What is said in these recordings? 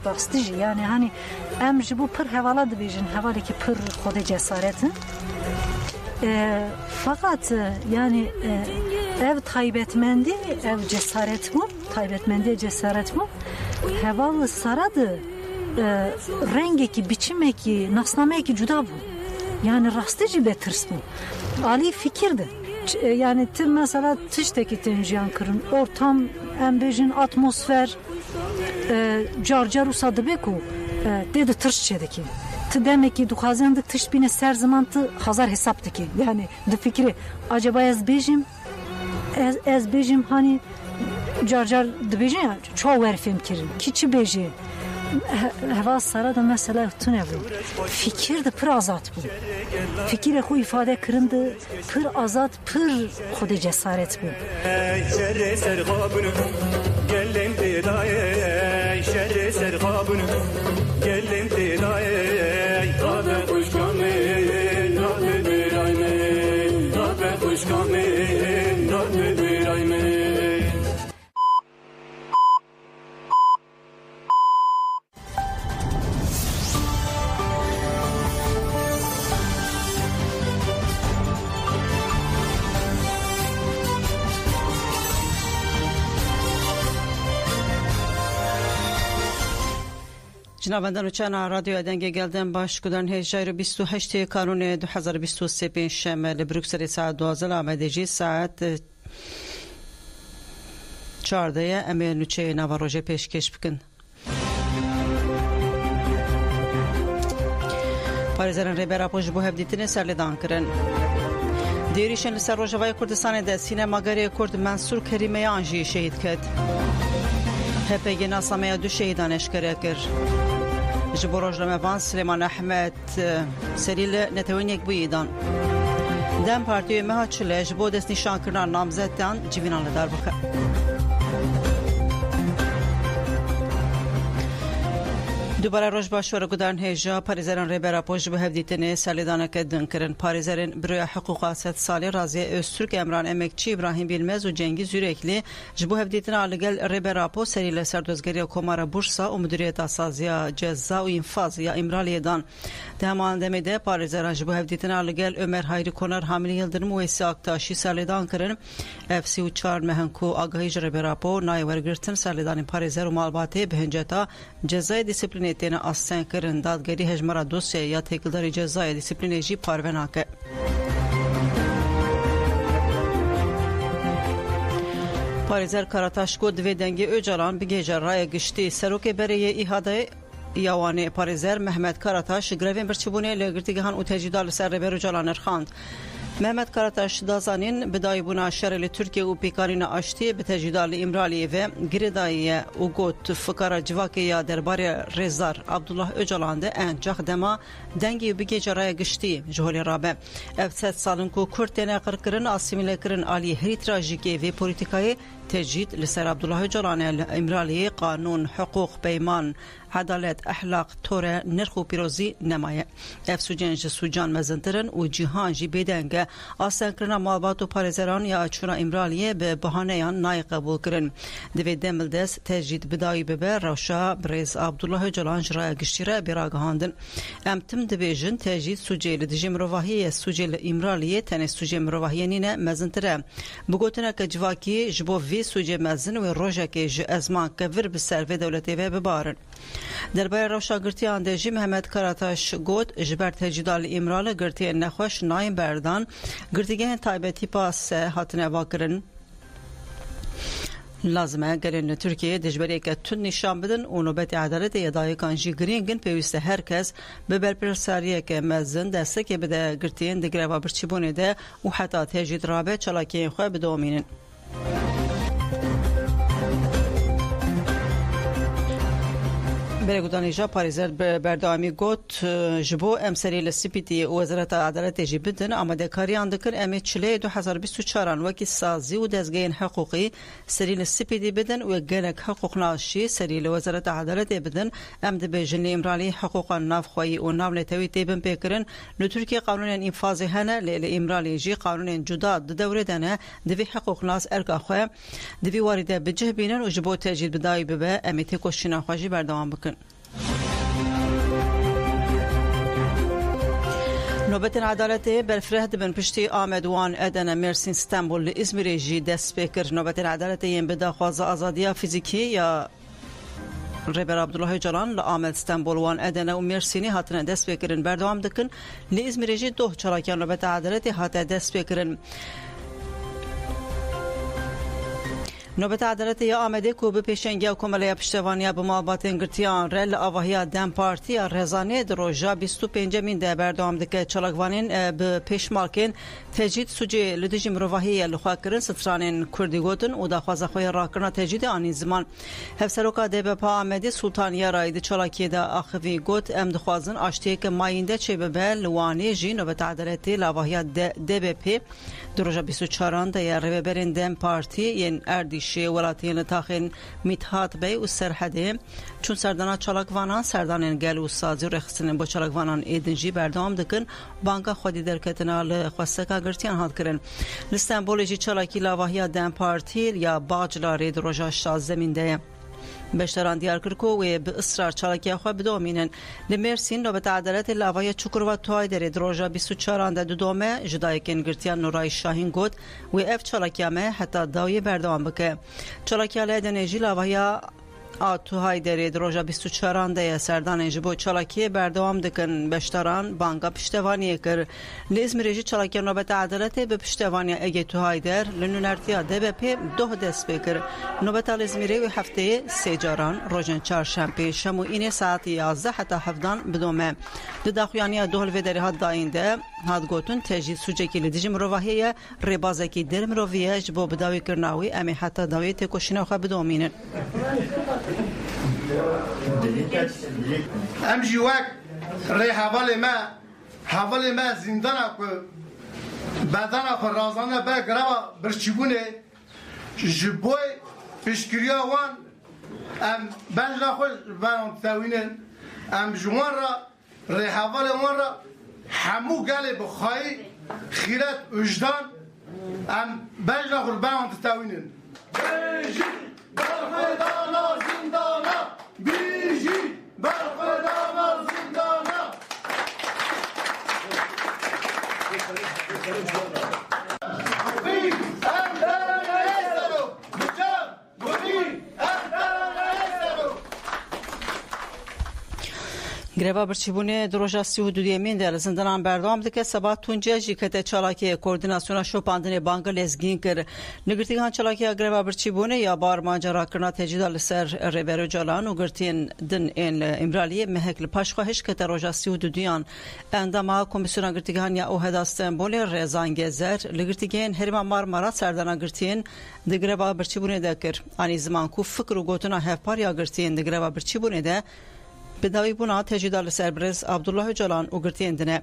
Bakstıcı yani hani emci bu pır hevala dibijin hevali ki pır kodu cesaretin fakat yani ev taybetmendi ev cesaret mu taybetmendi cesaret mu hevalı saradı rengi ki biçimi ki nasname ki cüda bu yani rastıcı betırs bu Ali fikirdi yani tüm mesela tıştaki tenjiyan kırın ortam embejin atmosfer carcar usadı beku dedi tırs çedeki tı demek ki duhazandık tış bine ser zaman tı hazar hesaptı ki yani de fikri acaba ez bejim hani carcar de bejim ya çoğu verfim kirin kiçi beji heva sara da mesela tüne bu fikir de pır azat bu fikir ku ifade kırındı pır azat pır kodu cesaret bu gelin didaye şerri serhabun gelin didaye tabe kuşkamin nabe biraymin tabe kuşkamin nabe biraymin جنابندان چنا رادیو دنگ گلدن باش کدن هجار 28 کانون 2023 شمال بروکسل ساعت 12 آمدگی ساعت 14 امی نوچه نواروژه پیشکش بکن. پارێزەران ڕێبەراپۆش بۆ هەفدیتنێ سەرلێدان کرن. دیریشن لەسەر ڕۆژەوای کوردستانێدا سینەماگەرێ کورد مەنسوور کەریمەیان ژی شەهید کرد. هەپێگی ناسەمەیە دوو شەهیدان ئەشکەرە کرد. ji bo rojnamevan Süleyman Ahmed serî li netewîniyek bûyî dan. Dem Partiyê meha çile ji bo destnîşankirina namzedan civînan li dar bixe. دوباره روز باشور گذرن هجا پارێزەران ڕێبەراپۆش بە هەفدیتنێ سەرلێدانەکە دنکردن پارێزەرên برویا حقوقا سەد ساڵی رازیە ئۆستورک ئەمران ئەمەکچی ئیبراهیم بیلمەز و جەنگی زورێکلی ji bo هەفدیتنا لەگەل ڕێبەراپۆ سەری لەسەر دۆزگەریە کۆمارە بورسا و مدیریەتا سازیە جەزا و ئینفاز یا ئیمرالێدان di heman demê de parêzeran ji bo hevdîtina li gel Ömer Hayrî Konar Hamilî Yıldırım û Wêsî Aktaşî serlêdan kirin ev 34 mehin ku agahî ji rêberapo nayê wergirtin serlêdanên parêzer û malbatê bi hinceta cezayê dîsîplînê têne asên kirin dadgerî hejmara dosyayê ya têkildarî cezayê dîsîplînê jî parve nake. Parêzer Karataş got divê dengê Öcalan bi gêja raya giştî serokê berê îhadeyê Yawanê parêzer Mehmet Karataş grevên birçîbûnê li girtîgehan û tecîda li ser rêber Öcalan nirxand. Mehmet Karataş dazanîn bi dayîbûna şerê li Tirkiye û pêkanîna aştî bi tecîda li İmraliyê ve girêdayî û got fikara civakê ya derbarê Rêzar Abdullah Öcalan de encah dema dengê û bigêca raya giştî ji holê rabe. Ev sed salin ku Kurd têne qirkirin asîmîlekirin aliyê herî trajîkê vê polîtikayê tecîd li ser Abdullah Öcalanê li İmraliyê qanûn, hiqûq, peyman, adalet, ahlak, tore, nirx û pîrozî nemaye. Ev sucên ji sucan mezintirin û cîhan jî bêdenge asenkirina malbat û parêzeran ya çûna İmraliyê bi bihaneyan nayê qebûl kirin. Divê demil dest tecîd bidayî bibe rewşa birêz Abdullah Öcalan ji raya giştî re bêragihandin. Em tim dibêjin tecîd sucê li dijî mirovahiyê sucê li İmraliyê tenê sucê mirovahiyê nîne mezintir e. Bi gotineke civakî ji bo vê sucê mezin wê rojekê ji ezman kevir bi ser vê dewletê ve bibarin. Derbarê rewşa girtiyan de jî Mehmet Karataş got ji ber tecîda li İmralê girtiyên nexweş nayên berdan girtîgehên taybetî pase hatine vakirin. Lazim e gelên li Tirkiyeyê dijbereke tund nîşan bidin û nobetê edaletê ya dayekan jî girîngin pêwîst e herkes bi berpirsariyeke mezin destekê bide girtiyên di greva birçîbûnê de û heta tecîd rabe çalakiyên xwe bidomînin. برگودانیجا پاریزر بردامی گوت جبو امسری لسیپیتی وزارت عدالت جیبدن آماده کاری اندکر امی چلی 2024 وکی سازی و دزگین حقوقی سری لسیپیتی بدن و گلک حقوق ناشی سری لوزارت عدالت بدن امد بجنی امرالی حقوق ناف خوایی و ناف نتوی تیبن پیکرن لترکی قانون انفاذ هنه لامرالی جی قانون جدا دوره دنه دوی حقوق ناس ارگا خواه دوی وارده بجه بینن و جبو تجید بدایی ببه امی تکوشینا خواهی بردوام بکن. نوبت عدالت برفرهد بن پشتی آمد وان ادن مرسین استانبول ازمیر جی دست بکر نوبت عدالت یم بدا خواز آزادی فیزیکی یا ربر عبدالله جلان لآمد استانبول وان ادن و مرسینی هاتن دست بکرن بردوام دکن لازمیر جی دو چراکان نوبت عدالت هات دست بکرن نوبت عدالت یا آمده کو به پیشنگی حکومت پشتوانی به مابات انگرتیان رل آواهی دم پارتی رزانه دروژا 25 من ده بردام دکه چلاگوانین به پیشمالکن تجدید سوجی لدیج مروحی لخواکرن سترانین کردی گوتن و دخواز خوی راکرنا تجدید آنی زمان هفسروکا ده به پا آمده سلطانیا راید چلاکی ده آخوی گوت ام دخوازن آشتی که ماینده چه به لوانی جی نوبت عدالت لاواهی ده به پی دروژا 24 ده یا ربرین دم پارتی ین اردی شی ولاتین تاخین میتهات بی و سرحده چون سردانا چالاکوانان سردانین گل و سازی رخصتن با چالاکوانان ایدنجی بردام دکن بانکا خودی درکتنا لخواستکا گرتیان هاد کرن لستانبولیجی چالاکی لاواهی دم پارتی یا باجلاری دروژا 16 من ده بشتران دیار کرکو و به اصرار چالاکی خواه بدومینن لمرسین نوبت عدالت لاوای چکر و توای در دروژا 24 ده دومه جدای کن گرتیان نورای شاهین گود و اف چالاکی همه حتی داوی بردوام بکه چالاکی علی دنیجی لاوای آتوهای در دروژا 24 ده سردان جبو چالاکی بردوام دکن بشتران بانگا پشتوانی کر لازمریجی چالاکی نوبت عدالت به پشتوانی اگه توهای در لنونرتیا ده به پی دو دست بکر نوبت لازمری و هفته سیجاران روزن چهارشنبه شمو این ساعت 11 حتی 17 بدومه داخویانی دو هلوی هات داینده هات گوتون تجدید سوجکی لدیج مروحیه ربازکی در مروحیه جبو بداوی کرناوی امی حتی داوی تکوشینا خواه بدومینن ام جوک ری حوالی ما زندان کو بدن کو رازانه به گرا برچبونه جبوی پیشگیریا وان ام بنجا خو وان تاوینن ام جوان را ری حوالی وان را همو گله بخای خیرت وجدان ام بنجا خو وان تاوینن برخدانا زندانا بیجی برخدانا زندانا گربا برچیبونه دروژا 32 من در زندان بردام دکه سبا تونجه جیکته چالاکی کوردیناسیون شوپاندن بانگ لزگین کر نگرتیگان چالاکی گربا برچیبونه یا بار ماجرا کرنا تجدید لسر ربرو جلان و گرتین دن این امرالی مهکل پاشخواهش که دروژا 32 اندما کمیسیون گرتیگان یا اوهدا استانبول رزان گزر لگرتیگین هرما مارمارا سردانا گرتین دگربا برچیبونه دکر آنی زمان کو فکر و گوتنا هفپار یا گرتین دگربا برچیبونه ده بداوی بنا تجدید سربرز عبدالله جلان و گرتین دنه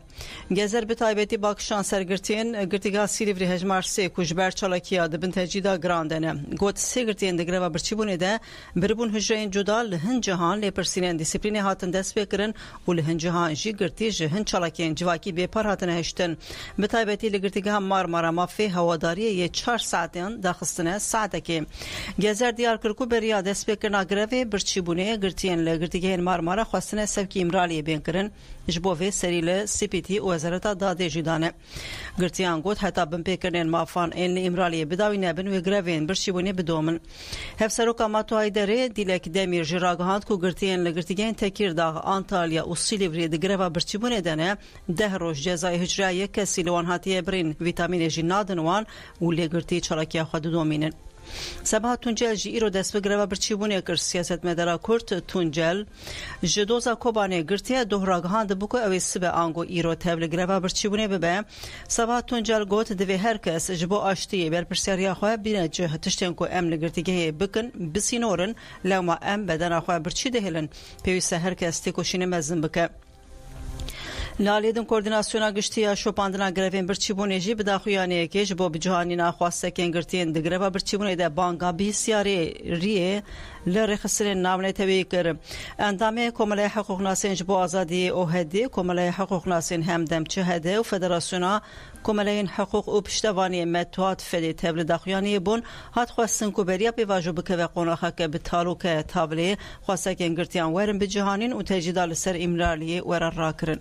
گزر به تایبتی باکشان سرگرتین گرتیگا سیلیوری هجمار سی کجبر چالاکیا دبن تجدیدا گراندنه گوت سی گرتین دگره و برچیبونه ده بربون هجرین جدا لهن جهان لپرسینن دیسیپلین هاتن دست بکرن و لهن جهان جی گرتی جهن چالاکین جواکی بیپار هاتن هشتن به تایبتی لگرتیگا مارمارا مافی هواداری یه 4 ساعتین داخستنه ساعتکی گزر دیار کرکو بریا دست بکرنا گروه برچیبونه گرتین لگرتیگا مارمارا خواستن سبکی امرالی بین کرن جبوه سریل سیپیتی و وزارت داده جدانه گرتیان گوت حتی بمپیکرنین مافان این امرالی بداوی نبن و گروین برشیبونه بدومن هفسروکا ماتوهای داره دیلک دمیر جراغهاند کو گرتین لگرتیگین تکیر داغ آنتالیا و سیلیوری دگروا برشیبونه دانه 10 روز جزای هجرایی کسی لوان هاتیه برین ویتامین جی نادن وان و لگرتی چالاکی خود دومینن سبها تونجل جی ایرو دست بگروا برچیبونه کر سیاست مدارا کرد تونجل جدوزا کوبانه گرتیه دوهراگهان دبوکو اوی سبه آنگو ایرو تبل گروا برچیبونه ببه سبها تونجل گوت دوی هر کس جبو آشتی بر پرسیاریا خواه بینه جه تشتین کو ام لگرتیگه بکن بسینورن لما ام بدن خواه برچی دهلن پیوسته هر کس تکوشین مزن بکه لالیدن کوردیناسیونا گشتیا شوپاندنا گرفین برچیبونه جی بداخویانه کش بو بجهانی ناخواسته کنگرتین دگروا برچیبونه ده بانگا بیسیاری ریه لرخصل نامنه توی کر اندامه کمله حقوق ناسین جبو آزادی اوهدی کمله حقوق ناسین همدم چهده و فدراسیونا کمله حقوق و پشتوانی متوات فدی تبل داخویانی بون هات خواستن کو بریا بیواجو بکه و قوناخه که بتالوک تابلی خواسته کنگرتیان ورن بجهانین و تجدال سر امرالی ورن راکرن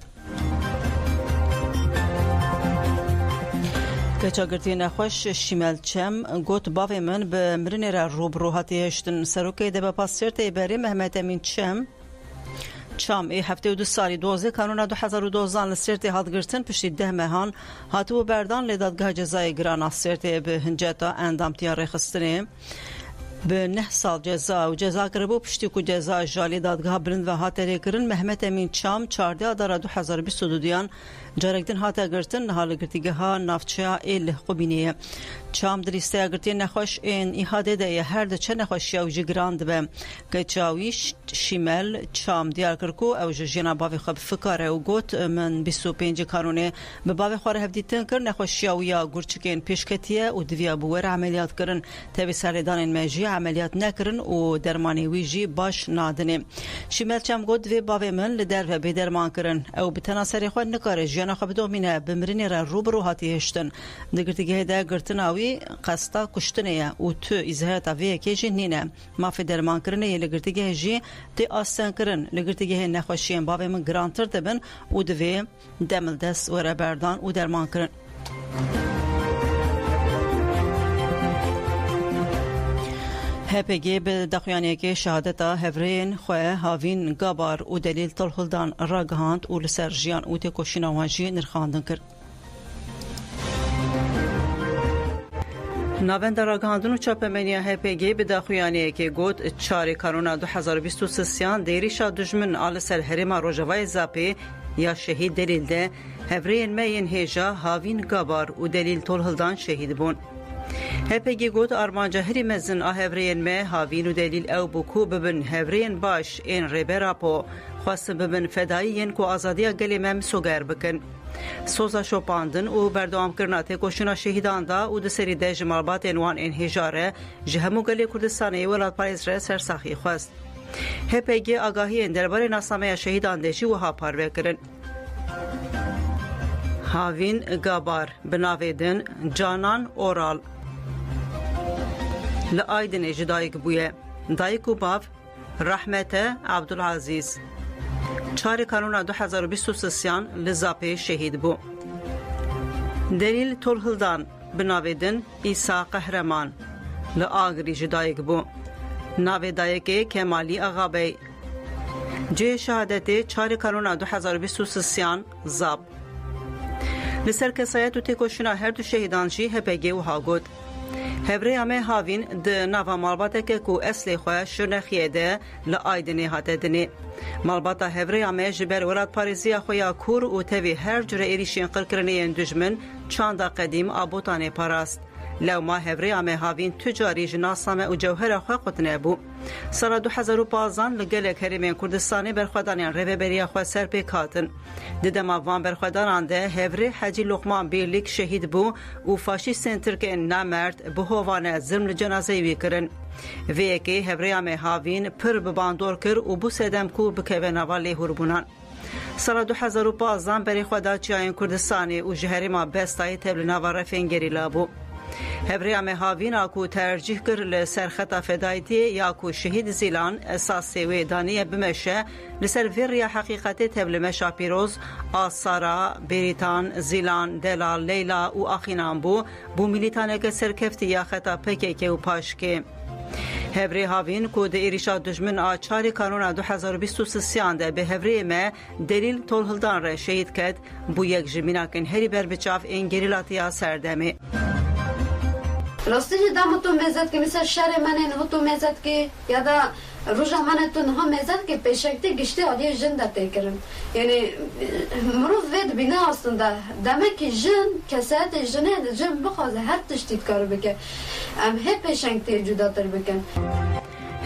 کچاگرتی نخوش شیمل چم گوت باوی من به مرنی را روبرو هاتی هشتن سروکی ده با پاسرت ایبری محمد امین چم ای هفته و 2 سالی 12 کانون 2012 لسرتی هاتگرتن پشتی 10 مهان هاتو بردان لدادگاه جزای گران سرتی به هنجتا اندام تیار رخستنه به 9 سال جزا و جزا کربو پشتی کو جزا جالی دادگاه بلند و هاتری کرن محمد امین چام 14 آذر 2022 دیان جارکتن هاتا گرتن نهال گرتیگه ها نافچه ایل خوبینیه چام دریسته گرتی نخوش این ایهاده ده هر ده چه نخوشی او جگراند به که چاویش شیمل چام دیار کرکو او جینا باوی خواب فکاره و گوت من 25 کانونه به باوی خواره هفدیتن کر نخوشی او یا گرچکین پیشکتیه و دویا بویر عملیات کرن تاوی سردان مجی عملیات نکرن و درمانی ویجی باش نادنه شیمل چام گوت دوی باوی من لدر و بدرمان کرن او بتناسری خود نکاره جیانا خواب دومینه بمرینی را روبرو هاتی هشتن دگرتیگه ده گرتناوی قصتا کشتنه و تو ازهات اوی کیجی نینه مافی درمان کرنه یه لگرتیگه جی تی آستان کرن لگرتیگه نخوشیم باوی من گرانتر دبن و دوی دمل دست و ربردان و درمان کرن هپگی به دخیانی که شهادتا هفرین خواه هاوین گابار و دلیل طلحلدان راگهاند و لسرجیان و تکوشیناوانجی نرخاندن کرد. ناوند راگهاندن و چاپمنیا هپگی به دخیانی که گود 4 کانون 2023 دیریشا دجمن آل سر هرما روژوای زاپی یا شهید دلیل ده هفرین مین هیجا هاوین گابار و دلیل طلحلدان شهید بون. هپگی گوت آرمانجا هری مزن آهورین مه هاوین و دلیل او بکو ببن هورین باش این ریبرا پو خواست ببن فدایین کو آزادی گلی مم سوگر بکن سوزا شوپاندن و بردوام کرناته کوشنا شهیدان دا و دسری ده جمالبات انوان این هجاره جهمو گلی کردستانی ولاد پاریز را سرساخی خواست هپگی آگاهی درباره ناسنامه شهیدان دشی و ها پارو کرن هاوین گابار بناویدن جانان اورال لآیدن جدایک بویه دایکو باف رحمت عبدالعزیز 4 کانون 2023 لزاپی شهید بو دلیل طلحلدان بناویدن ایسا قهرمان لآگری جدایک بو ناوی دایک کمالی اغابی جه شهادت 4 کانون 2023 زاب لسر کسایت و تکوشنا هر دو شهیدان جی هپگی و هاگود هبری همه هاوین ده نوا مالباته که کو اصلی خواه شرنخیه ده لآیدنی هاته دنی مالباته هبری همه جبر ولاد پاریزی خواه کور و تاوی هر جره ایریشین قرکرنی دجمن چاندا قدیم آبوتانه پاراست لو ما هبری همه هاوین تجاری جناسامه و جوهر خواه قطنه بو سال 2015 لگلک هریمین کردستانی برخوادانیان ریوبریا خواه سر پیکاتن دیدم آوان برخوادانان ده هبری حجی لقمان بیرلیک شهید بو و فاشیستین ترکین نامرد به هوانه ظلم جنازه وی کرن وی که هبری همه هاوین پر بباندور کر و بو سدم کو بکوه نوالی هربونان سال 2015 بری خوادا چیاین کردستانی و جهریما بستای تبل نوا رفینگری لابو هبری همه هاوین آکو ترجیح کر لسر خطا فدایتی یا کو شهید زیلان اساسی ویدانی بمشه لسر ویریا حقیقتی تبل مشا پیروز آسارا بریتان زیلان دلال لیلا و آخینان بو ملیتانه که سرکفتی یا خطا پکیکه و پاشکه هبری هاوین کو د ایریشا دجمن آچاری کانون 2023 ده به هبری ما دلیل طلحلدان را شهید کد بو یک جمیناکن هری بر بچاف این گریلاتیا سردمه راستی دام تو میزد که مثل شهر من نه تو میزد که یا دا روز من تو نه میزد که پیشکتی گشته عالی جن داده کردم یعنی مروف وید بینه aslında demek ki jin keset jine jin بخواد هر تشتیت کار بکن hep پیشکتی جداتر بکن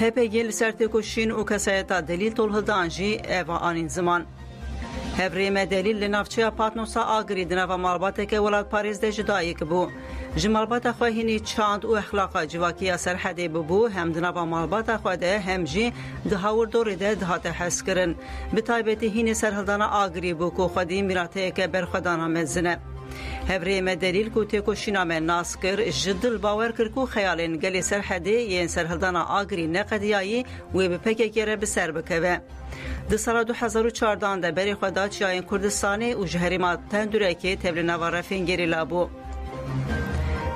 هپ گل سرتکوشین و کسایتا دلیل تولهدانجی اوا آنین زمان هبریم دلیل لنافچه پاتنوسا آگری دنوا مالباته که ولاد پاریز ده جدایی که بو جمالبات خواهینی چاند و اخلاق جواکی سرحده ببو هم دنوا مالبات خواهده هم جی دهاور دوری ده دهات حس کرن به تایبتی هین سرحلدان آگری بو که خودی میراته که برخودانا مزنه هبریم دلیل کو تکو شینامه ناس کر جدل باور کر کو خیالین گلی سرحده ین سرحلدان آگری نقدیایی و به پکه گره بسر بکوه د سال 2014 ده بری خدا چاین کردستانی و جهریمات تندورکی تبل نواره فنگری لابو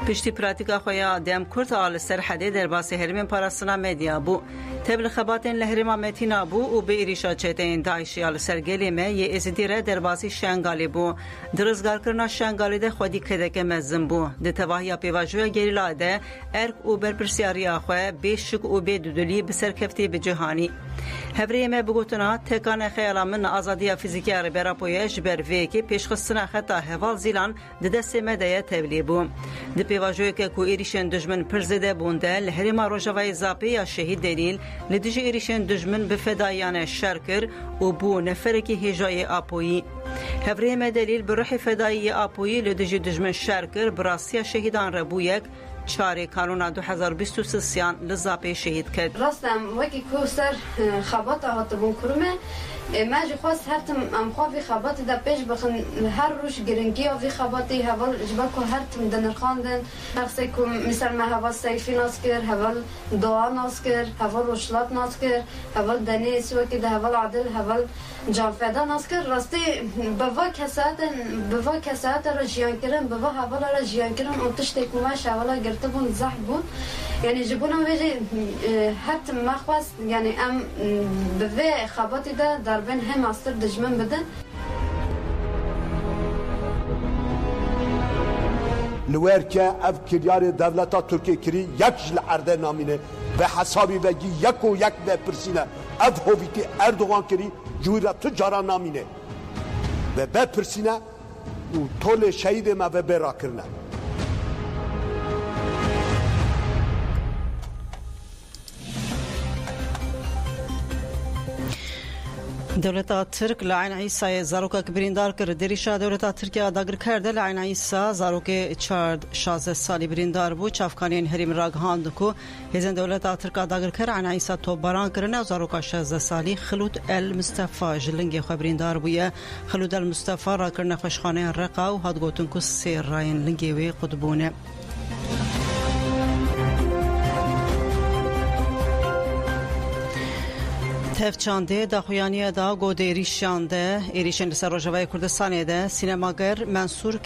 پشتی پراتیکا خویا دم کرد آل سرحده در باسی هرمین پاراسنا مدیا بو تبل خباتین لهرما متینا بو و به ایریشا چتین داعشی آل سرگلی می یه ازدیره در باسی شنگالی بو درزگار کرنا شنگالی ده خودی کدک مزم بو ده تواهی پیواجوی گریلا ده ارک و برپرسیاری آخواه بیشک و بیدودلی بسرکفتی بجهانی هبری می بگوتنا تکان خیالا من آزادی فیزیکی عربی پویش بر وی که پیشخستنا خطا هوال زیلان ده دست مدیه تبلی بو ده پیواجوی که کو ایریشن دجمن پرزده بونده لهرما روژاوی زاپی یا شهید دلیل لدیج ایریشن دجمن بفدایان شرکر و بو نفرکی هجای آپویی هبری می دلیل بروح فدایی آپویی لدیج دجمن شرکر براستی شهیدان ربویک چاری کانون 2023 لزاپی شهید کرد. راستم وکی کوسر خبات هات بون کرمه ماجی خواست هرتم ام خوافی خباتی دا پیش بخن هر روش گرنگی و وی خباتی هول جبکو هرتم دنرخاندن شخصی که مثل ما هول سیفی ناس کر هول دعا ناس کر هول روشلات ناس کر هول دنیس وکی ده هول عدل هول جانفیدا ناس کر راستی بوا کسات را جیان کرن بوا هول را جیان کرن اون تشتی کماش هول گرته بون زح بون یعنی جبونم ویجی هرتم ما خواست یعنی ام بوی خباتی دا در بین هم استر دجمن بدن لورکه اف کریار دولتا ترکیه کری یک جل عرده نامینه به حسابی بگی یک و یک به پرسینه اف هویتی اردوغان کری جویرا تجارا نامینه و به پرسینه و طول شهید ما و برا کرنه دولت ترک لعین عیسی زاروک بریندار کرد دریشا دولت ترکیه داگر کرده لعین عیسی زاروک 16 سالی بریندار بود چافکانین هریم راگهاند کو هزن دولت ترکیه داگر کرد عین عیسی تو باران کرنه زاروک 16 سالی خلود المصطفى جلنگ خو بریندار بویه خلود المصطفى را کرنه خوشخانه رقا و هاد گوتن کو سیر راین لنگی وی قطبونه تفچانده داخویانی دا گود ایریشانده ایریشن لسر روژاوی کردستانه ده سینماگر منصور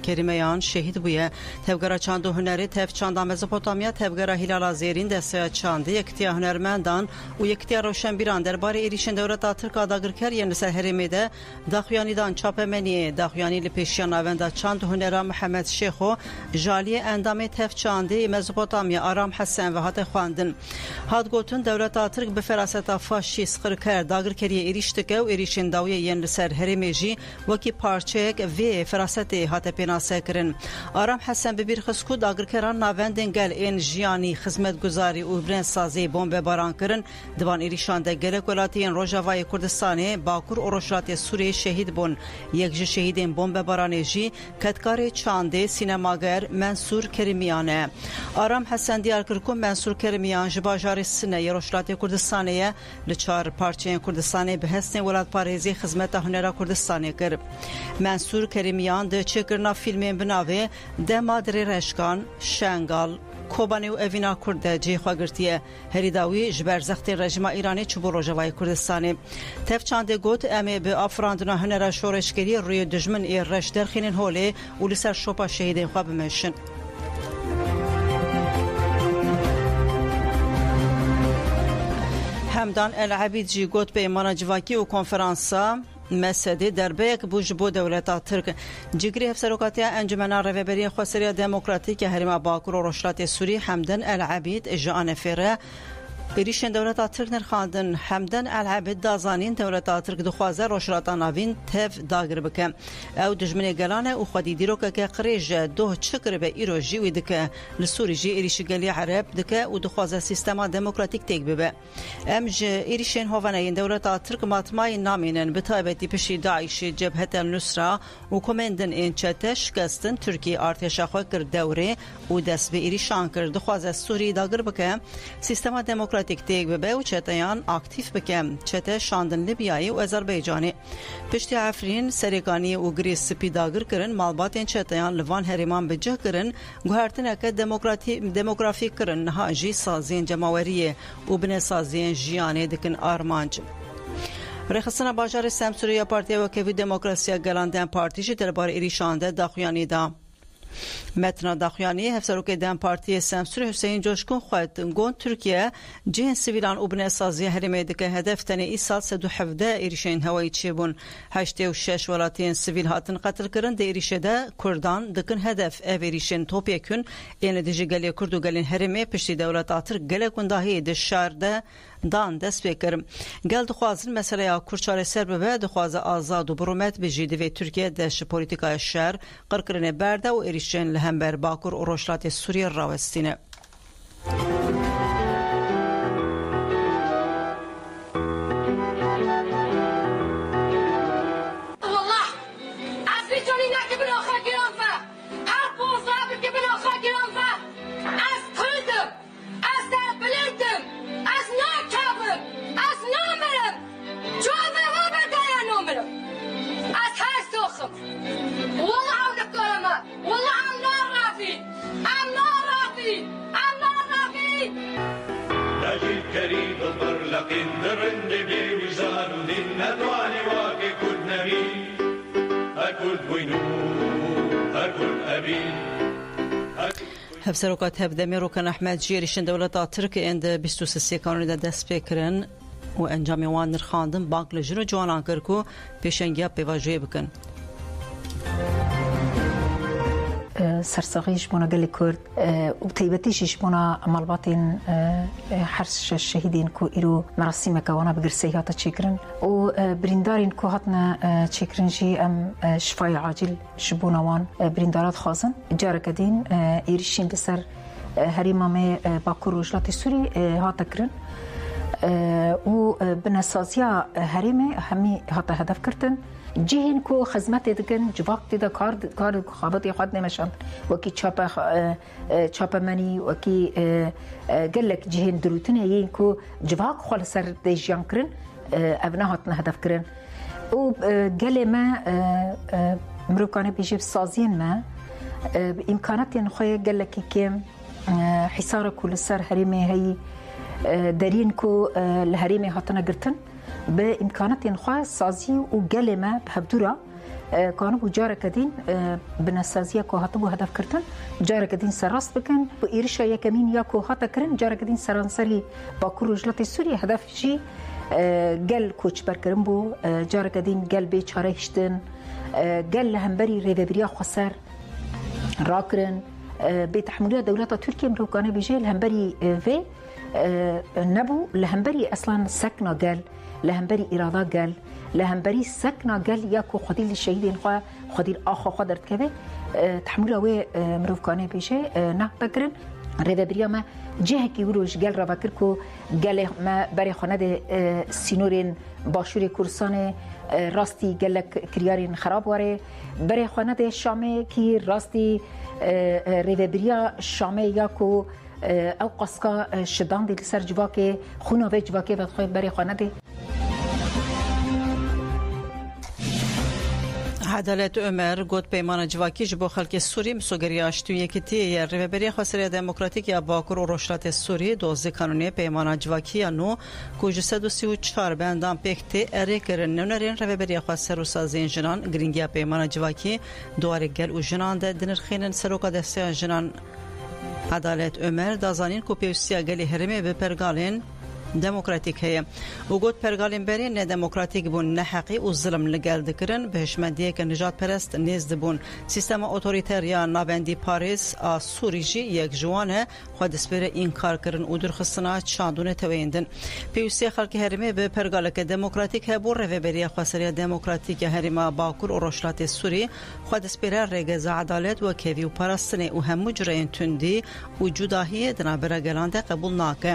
کریمیان شهید بویه تفگرا چاند و هنری تفچانده مزوپوتامیا تفگرا هلال زیرین دسته چانده یکتیا هنرمندان و یکتیا روشنبیران درباره ایریشن دولت ترک آداگر کر یعنی لسر هریمی ده داخویانی دان چاپ منیه داخویانی لپیشیان آونده چاند هنرا محمد شیخو جالی اندام تفچانده مزوپوتامیا آرام حسن و هات خواندن هاد گوتن دولت ترک به فراستا فاشیست قرکر داگر کریه ایریشتکه و ایریشن داویه یعنی لسر هریمی جی وکی پارچک و فراستی هات ناسکرین آرام حسن ببیر خسکو داگر کران ناوندن گل این جیانی خدمت گزاری و برن سازی بمب باران کرن دوان ایریشان ده گل کلاتین روجاوای کردستانی باکور اورشات سوریه شهید بون یک ج شهیدین بمب باران جی کتکار چانده سینماگر منصور کریمیانه آرام حسن دیار کرکو منصور کریمیان جباجار سنه یروشات کردستانی لچار پارچه کردستانی به حسن ولاد پاریزی خدمت هنر کردستانی کر منصور کریمیان ده چکرنا فیلمین بناوه ده مادر رشکان شنگال کوبانی و اوینا کرده جی خواگرتیه هریداوی جبر زخت رژیم ایرانی چوبو روجاوای کردستانی تفچانده گوت امی به افراندنا هنر شورشگری روی دجمن ای رش درخینین هوله و لسر شوپا شهیدین خواب مشن همدان العبید جی گوت به ایمان جواکی و کنفرانسا مسدی دربیک بوج بو دولت ترک جگری هفسروکاتی انجمن رهبری خسری دموکراتیک هرم باکور و رشلات سوری حمدن العبید جان فره ایریشن دولت ترک نرخاندن حمدن العبید دازانین دولت ترک دخوازه رشلات ناوین تف داگر بکه او دجمن گلانه او خودی دیروکه که قریج دو چکر به ایروژی و دکه لسوری جی ایریش گلی عرب دکه و دخوازه سیستما دموکراتیک تیک ببه امج ایریشن هوانه دولت ترک ماتمای نامینن به تایبتی پشی داعش جبهت النصره و کمندن این چتش کستن ترکی ارتش خو کر دوره و دست به ایریشان کر دخوازه سوری داگر بکه سیستما دموکراتیک تیک ببه و چتایان اکتیف بکم چته شاندن لیبیایی و آذربایجانی پشتی عفرین سریگانی و گریس سپی داگر کرن مالباتین چتایان لوان هریمان بجه کرن گوهرتن که دموگرافی کرن نهاجی سازین جماوریه و بن سازین جیانه دکن آرمانج رخصنا باجار سمسوری پارتی و کیوی دموکراسی گلاندن پارتیش درباره ایریشانده داخویانی دا متنا داخویانی هفسروک دم پارتی سمسور حسین جوشکون خواهد گون ترکیه جهن سویلان و بن سازی هرمه دکه هدف تنه ای سال 117 ایریشین هوایی چی بون 86 ولاتین سویل هاتن قتل کرن ده ایریشه ده کردان دکن هدف او ایریشین توپیه کن این دیجی گلی کرد و گلین هرمه پشتی دولت آتر گله کنداهی ده شارده دان دست بکرم گل دخوازن مسئله یا کرچار سر به دخواز آزاد و برومت بجیده و ترکیه دش پولیتیکای شهر قرقرن برده و ایریشن لهمبر باکور و روشلات سوریه راوستینه هفسروکات هفدمی روکن احمد جیریشن دولت ترک اند 23 کانون ده دست بکرن و انجام وان نرخاندن بانک لجر جوانان کرکو پیشنگی پیواجه بکن سرساقيش بونا قال كرد وتيبتيش بونا مالباتين حرش الشهيدين كو إلو مراسيم كوانا بقرسيهات تشكرن وبريندارين كو هاتنا تشكرن جي أم شفاي عاجل شبونا وان بريندارات خازن جارك دين إيرشين بسر هريما مي باكور وجلات سوري هاتكرن وبنسازيا هريمي همي هاتا هدف كرتن جهن کو خدمت دکن جواب دیده کار خابطی خود نمیشن وکی چاپ منی وکی گلک جهن دروتنه یین کو جواب خال سر دیجان کرن ابنهات نه هدف کرن و گل ما مروکانه بیجیب سازین ما امکانات نخوی گلکی کم حصار کل سر هریمه هی دارین کو الهریمه هاتنا گرتن بإمكانات خاص سازي وقلمة بهبدورة كانوا بجارة كدين بنسازية كوهاتبو هدف كرتن جارة كدين سراس بكن بإيرشا يكمين يا كوهاتا كرن جارة كدين سرانسري باكورو جلاتي سوري هدف جي قل كوش بركرن بو جارة كدين قل بيچاره هشتن قل لهمبري ريفابريا خسر راكرن بتحملية دولة تركيا مروكانة بيجي لهمبري في نبو لهمبري أصلا سكنة قل لهمبري إرادة قال لهمبري سكنة قال ياكو خديل الشهيدين خوا خديل آخا خدرت كذا تحملوا وي مروفكاني بيجي نقدرن ريفابريا ما جهكي وروش قال رافكركو قال ما بري خناد سينورين باشوري كورساني راستي قال لك كريارين خراب واري بري خناد الشامي كي راستي ريفابريا الشامي ياكو او قسقا شدان دي سر جواكي خونا في جواكي بتخوي بري خناد عدالت عمر گوت پیمان جواکی جبو خلک سوری مسوگری اشتو یکتی رهبری خسری دموکراتیک یا باکور و روشلات سوری دوزی قانونی پیمان جواکی نو کوج 134 بندان پکتی اری کرن نونرین رهبری خسر و سازین جنان گرینگیا پیمان جواکی دوار گل و جنان ده دنرخینن سروکا دسته جنان عدالت عمر دازانین کو پیوسیا گلی هرمه به پرگالین دموکراتیک هەیە و گوت پەرگالیمبەری نەدەموکراتیک بوون نەحەقی و زلم لەگەڵ دەکردن بە هێشمەندیەکە نژاد پەرست نێز دەبوون سیستەما ئۆتۆریتەریا ناوەندی پاریس ئا سووریژی یەک جوانە خوا دەسپێرە ئینکارکردن و دوورخستنا چاندونەتەوەیندن پێویستیە خەڵکی هەرێمێ بە پەرگالەکە دموکراتیک هەیە بۆ ڕێڤەبەریە خواسەریە دموکراتیکە هەرێما باکوور و ڕۆژهەڵاتی سووری خوا دەسپێرە ڕێگەزە عەدالەت و کێوی و پاراستنێ و هەموو جرەیەن توندی و جوداهیە دنابەرە گەلاندا قبول ناکە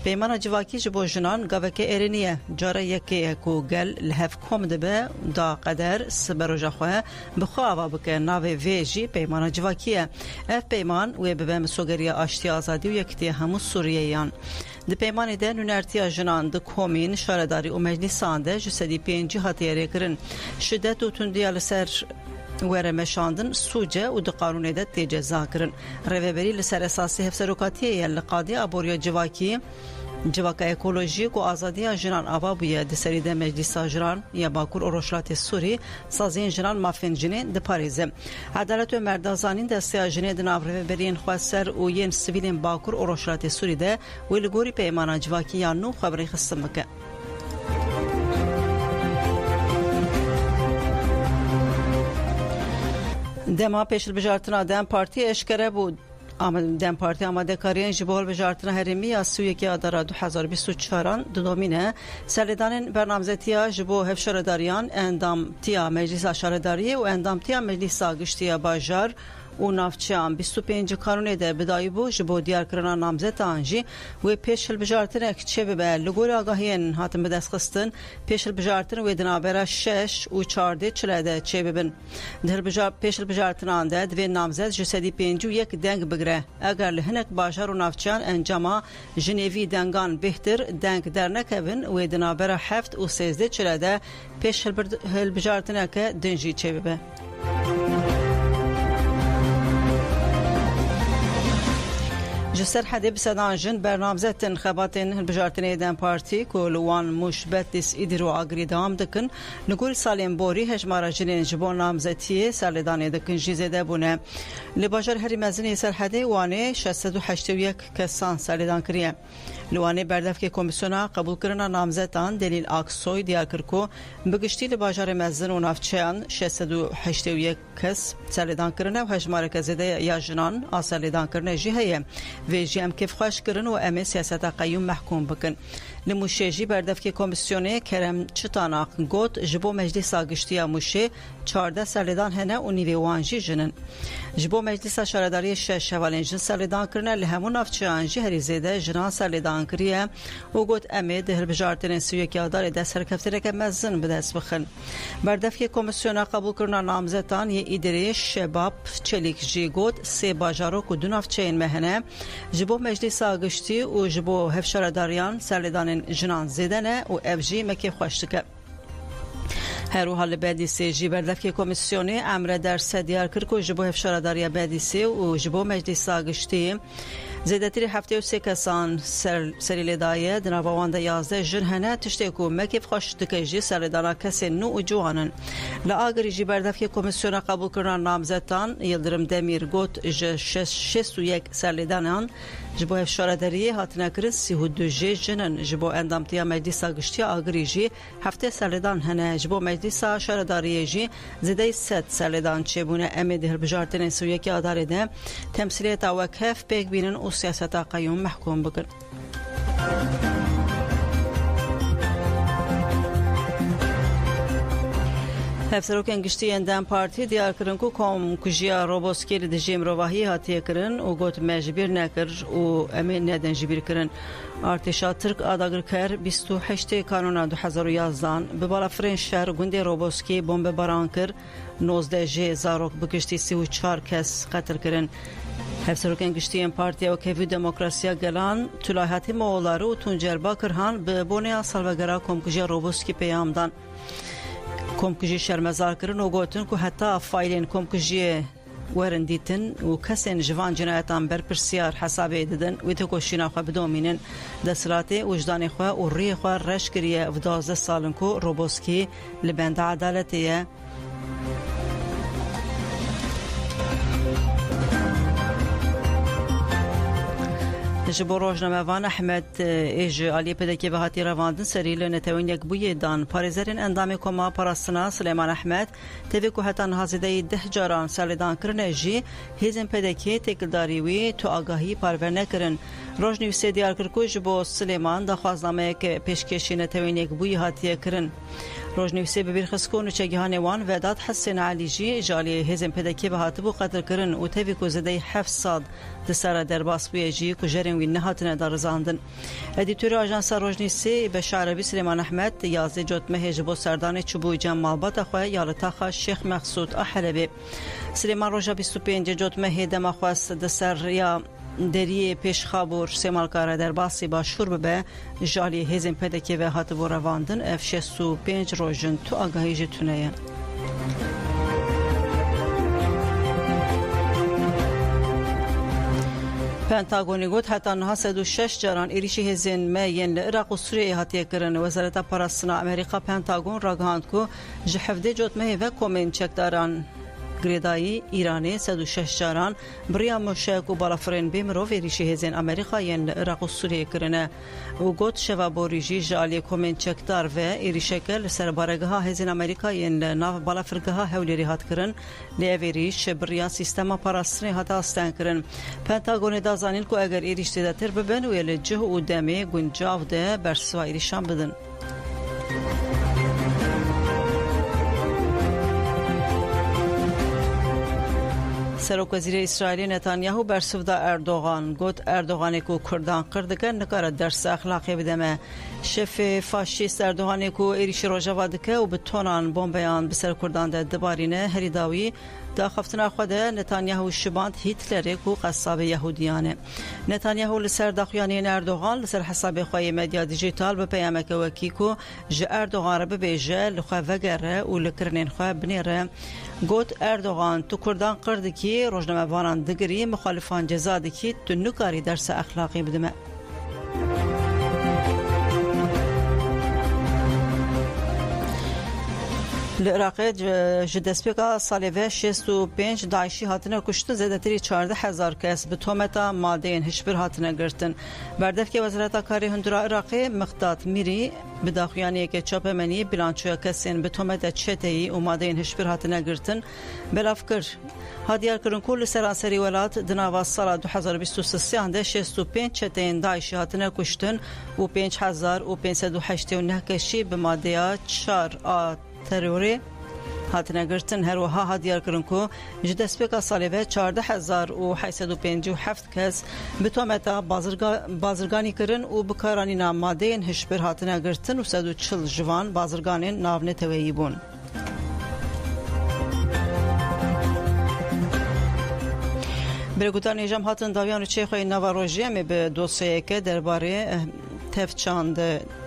پەیمانە جیواکی ji bo jinan gaveke êrîniye cara yekê ku gel li hev kom dibe da qeder siberoja xwe bi xwe ava bike navê vê jî peymana civakî ye ev peyman wê bibe misogeriya aştiya azadî û yekitiya hemû Sûriyeyan di peymanê de nûnertiya jinan di komîn şaredarî û meclîsan de ji sedî pêncî hatiye rêkirin şiddet û tundiya li ser were meşandin sûce û di qanûnê de tê ceza kirin rêveberî li ser esasî hevserokatiyê ye li qadî aboriya civakî Civaka ekolojik û azadiya jinan ava bûye di serî de meclîsa jiran ya Bakur û Rojhilatê Sûrî saziyên jinan mafên jinê diparêze. Edalet û merdazanîn desteya jinê di nav rêveberiyên xweser û yên sivîlên Bakur û Rojhilatê Sûrî de wê li gorî peymana civakî ya nû xeberê xistin bike. Dema pêşilbijartina Dem Partiye eşkere bû Dem Parti amadekariyan ji bo hilbijartina herêmî ya Sûyekê Adara 2024 didomîne serlêdanên bernamezetiya ji bo hevşaredariyan endamtiya Meclîsa Şaredariyê û endamtiya Meclîsa Giştiya Bajar û navçeyan 25 kanûnê de bidayîbû ji bo diyarkirina namzetan jî wê pêşhilbijartinek çê bibe li gorî agahiyên hatin bidestxistin pêşhilbijartin wê di navbera 6 û 14 çile de çê bibin di pêşhilbijartinan de divê namzet ji sedî pêncî û yek deng bigire eger li hinek bajar û navçeyan encama ji nêvî dengan bêhtir deng dernekevin wê di navbera 7 û 13 çile de pêşhilbijartineke din jî çê bibe. Ji ser hedê bi sedan jin bernamezên xebatên hilbijartinê Dem Partî ku li wan mûşbet îdîr û agirî dewam dikin li gorî salên borî hejmara jinên ji bo namzetiyê serlêdanê dikin jî zêde bûne. Li bajar herî mezinê Serhedê wanê 681 kesan serlêdan kiriye. Li wanê berdevkê komisyona qebûlkirina namzetan Delîl Aksoy diyar kir ku bi giştî li bajarê mezin û navçeyan 681 kes serlêdan kirine û hejmareke zêde ya jinan a serlêdankirinê jî heye. Vê jî em kêfxweş kirin û em ê siyaseta qeyûm mehkûm bikin. Li Mûşê jî berdevkê komisyonê Kerem Çıtanak got ji bo Meclîsa Giştiya Mûşê 14 serlêdan hene û nîvê wan jî jinin. Ji bo Meclîsa Şaredariyê 6 hevalên jin serlêdan kirine li hemû navçeyan jî herî zêde jinan serlêdan kiriye û got em ê di hilbijartinên Sûyekê Adarê de serkeftereke mezin bi dest bixin. Berdevkê komisyona qebûlkirina namzetan yê îdirê Şebap Çelik jî got sê bajarok û du navçeyên me hene ji bo Meclîsa Giştî û ji bo hevşaredariyan serlêdanên jinan zêde ne û ev jî me kêfxweş dike. Herûha li Bedîsê jî berdevkê komisyonê emre derse diyar kir ku ji bo hevşaredariya Bedîsê û ji bo Meclîsa Giştî zêdetirî 73 kesan serî lêdaye di nava wan de 11 jin hene tiştê ku me kêfxweş dike jî serlêdana kesên nû û ciwanin. Li Agirî jî berdevkê komisyona qebûlkirina namzetan Yıldırım Demir got ji 61 serlêdanan ji bo hevşaredariyê hatine kirin 32 jê jinin ji bo endamtiya Meclîsa Giştiya Agirî jî 7 serlêdan hene ji bo Meclîsa Şaredariyê jî zêde 100 serlêdan çêbûne em ê di hilbijartinên Sûyekê Adarê de temsîliyeta wekhev pêk bînin û siyaseta qeyûm mehkûm bikin. Hevserokên giştiyên Dem Partî diyar kirin ku komkujiya Roboskê li dijî mirovahiyê hatiye kirin û got me ji bîr nekir û em ê nedin ji bîr kirin. Artêşa Tirk adagirker 28 kanûna 2011 bi balafirên şer gundê Roboskê bombebaran kir 19 jê zarok bi giştî 34 kes qetil kirin. Hevserokên giştiyên Partiya Wekevî Demokrasiya Gelan tulahatî Moğolları û Tuncerba Kirhan bi boneya salvegera komkujiya Roboskê peyamdan. Komkujî şermezar kirin û gotin ku heta faylên komkujiyê werin dîtin û kesên ji van cinayetan berpirsiyar hesabê didin wê têkoşîna xwe bidomînin desthilatê wijdanê xwe û rêyê xwe reş kiriye ev 12 salin ku Roboskî li benda edaletê ye. جبو روزنامه وان احمد ایج علی پدکی به هاتی رواندن سری لنتوین یک بوی دان پارێزەرên ئەندامی کۆما پاراستنا سلێمان ئەحمەد تێوێک و هەتان هازیدەی 10 جاران سەردانکردنە ژی هێزن پێدەکی تێکلداریوی تو ئاگاهی پارڤەر نەکردن ڕۆژنویسێ دیارکردکوژ بۆ سلێمان داخوازنامەیەک پێشکێشی نەتەوین یک بوی هاتیەکردن ڕۆژنویسێ بەبیرخستکۆ و نوچەگیهانێ وان ڤێداد حەسێن عەلیژی ژالی هێزن پێدەکی بە هاتبوو قەتلکردن و تێوێک و زەدەی 7 ساد دسارە دەرباس بوویەژی کوژەرێن وی نەهاتنە دەڕزاندن ئەدیتۆری ئاژانسا ڕۆژنویسێ بە شارەبی سلێمان ئەحمەد یازدە جۆتمەهێژ بۆ سەردانی چوبووی جەم ماڵباتە خۆی یاڵەتاخە شێخ مەخسوود ئەحەلەبێ سلێمان ڕۆژە 25 جۆتمەهێ دەمەخواست دەسەر یا دەریێ پێشخابور سێماڵکارە دەرباسی باشوور ببە ژالی هێزن پێدەکێوە هاتبوو ڕەواندن ئەف 65 ڕۆژن تو ئاگاهیژی تونەیە پنتاگونی گوت حتی نها 106 جاران ایریشی هزین ماین لعراق و سوریه هاتیه کرن وزارت پاراستنا امریکا پنتاگون راگهاند کو جحفده جوت مه و کومن چکداران گریدایی ایرانی 106 جاران بریا مشک و بالافرین بیمرو ایریشی هزین امریکا ین لعراق و سوریه کرنه و گوت شوا بوریجی جالی کومن چکدار و ایریشکل سربارگه ها هزین امریکا ین ناف بالافرگه ها هولی هات کرن لیویریش بریا سیستم پاراستنی هات استان کرن پنتاگون دازانین کو اگر ایریش تر ببن و یل جه و دمه گنجاو ده برسوا ایریشان بدن سروک وزیر اسرائیل نتانیاهو برسودا اردوغان گوت اردوغانی کو کردان قردکن نکارد درس اخلاقی بدمه شف فاشیست اردوغانی کو ایریش روجاوا دکه و بتونان بمبیان بسر کردان ده دبارینه هریداوی دا خفتنا خوده نتانیاهو شباند هیتلر کو قصاب یهودیانه نتانیاهو لسر داخیانین اردوغان لسر حساب خوی مدیا دیجیتال به پیامک وکی کو ج اردوغان رب بیجه لخوا وگره و لکرنین خوا بنیره گوت اردوغان تو کردان قردکی روزنامه وانان دگری مخالفان جزا دکی تو نکاری درس اخلاقی بدمه العراق جدسپیکا سالیوه 65 داعشی هاتنه کشتن زیادتری 14,000 کس به تهمت مادین هشبر هاتنه گرتن بردف که وزارت کاری هندرا عراقی مقداد میری به داخیانی که چاپ منی بلانچویا کسین به تهمت چتهی و مادین هشبر هاتنه گرتن بلافکر هادیار کرن کل سراسری ولات دناوا سال 2023 انده 65 چتهین داعشی هاتنه کشتن و 5,589 کشی به ماده 4 تروری هاتنه گرتن هر وها هادیار کرن کو جدسپیکا سالیوه 14,857 کس به تهمت بازرگانی کرن و بکارانی نامادین هشبر هاتنه گرتن و 140 جوان بازرگانین ناونه تویی بون برگوتان نجام هاتن داویان چیخوی نواروژی می به دوسیه که درباره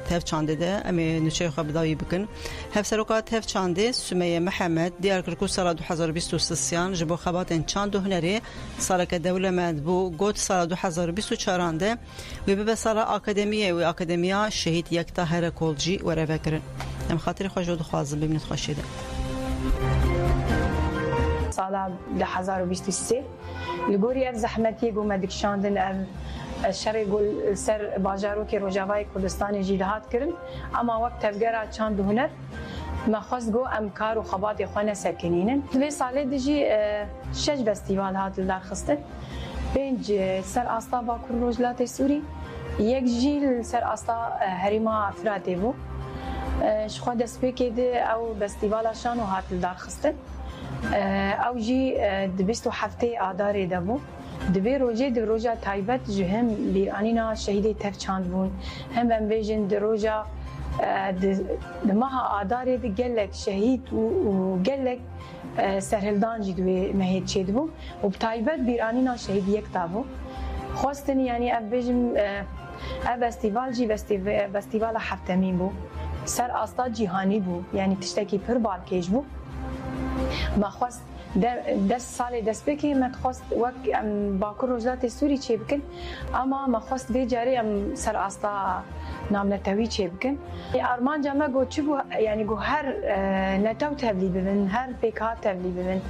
تفچانده ده امی نچه خواب داوی بکن هفسروکات تفچانده سمیه محمد دیار کرکو سال 2023 جبو خبات چند هنری سال که دولمند بو گوت سال 2024 ده و به سال اکادمیه و اکادمیا شهید یک تاهر کولجی و رو کرن ام خاطر خوش و خوازم ببینید خوشیده سال 2023 لگوری اف زحمتی گو مدکشاندن الشرق يقول سر باجاروكي روجاواي كردستان جيدهات كرن اما وقت تفجرا چاند هنر ما خواست گو امکار و خبات خانه سکنینن دوی ساله دجی شش فستیوال هات در خستن پنج سر استا باکور روجلات سوری یک جیل سر استا هریما افراتی بو شخوا دسپیکی ده او فستیوال شانو هات در خستن او جی دبستو هفته آداری دبو دوی روژه تایبت جهم بیرانینا شهیدی تفچاند بون هم بمبیجن دروجه دماها آداری دی گلک شهید و گلک سرهلدان جی دوی مهید چید بو و بتایبت بیرانینا شهید یک تابو خواستن یعنی اب بیجم اب استیوال جی استیوال هفتمین بو سر آستا جیهانی بو یعنی تشتکی پر بالکیج بو ما خواست دست سال دست بکی من خواست وقت باکر روزات سوری چه بکن اما ما خواست وی جاری سر استا نام نتوی چه بکن ارمان جامع گو چه بو یعنی گو هر نتو تبلی ببین هر پیکات تبلی ببین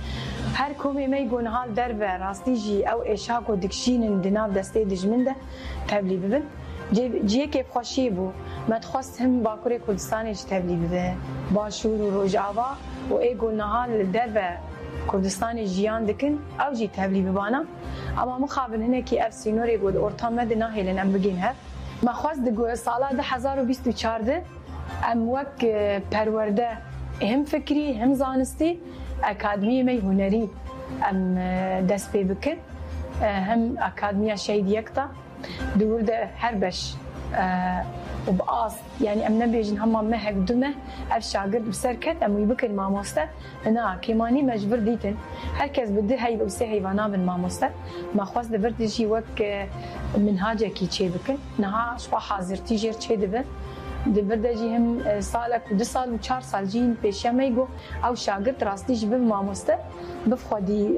هر کومی می گون حال در به راستی جی او اشاق و دکشین دناب دسته دجمنده تبلی ببن جیه که خوشی بو مدخواست هم باکور کردستان جی تبلی ببن باشور و روجاوا و ای گون حال در به کردستان جیان دکن او جی تبلی ببانا اما مخابن هنه که اف سینوری گود ارتامد ناهیلن ام بگین هر ما خواست دگو سالا ده 1024 ام وک پرورده هم فکری هم زانستی اکادمی می هنری ام دست پی بکن هم اکادمیا شهید یکتا دور ده هر بش و باز يعني ام نبيجن هم مهك دمه اف شاگرد بسركت ام يبكن ماموسته انا كيماني مجبر ديتن هركز بده هي بس حيوانا بن ماموسته ما خواص دبرت شي وك منهاجه كي تشي بكن نها شو حاضر تيجر تشي دبر دبردجي هم سالك 2 سال و 4 سال جين پیشا میگو او شاگرد راستیش به ماموسته بفخودی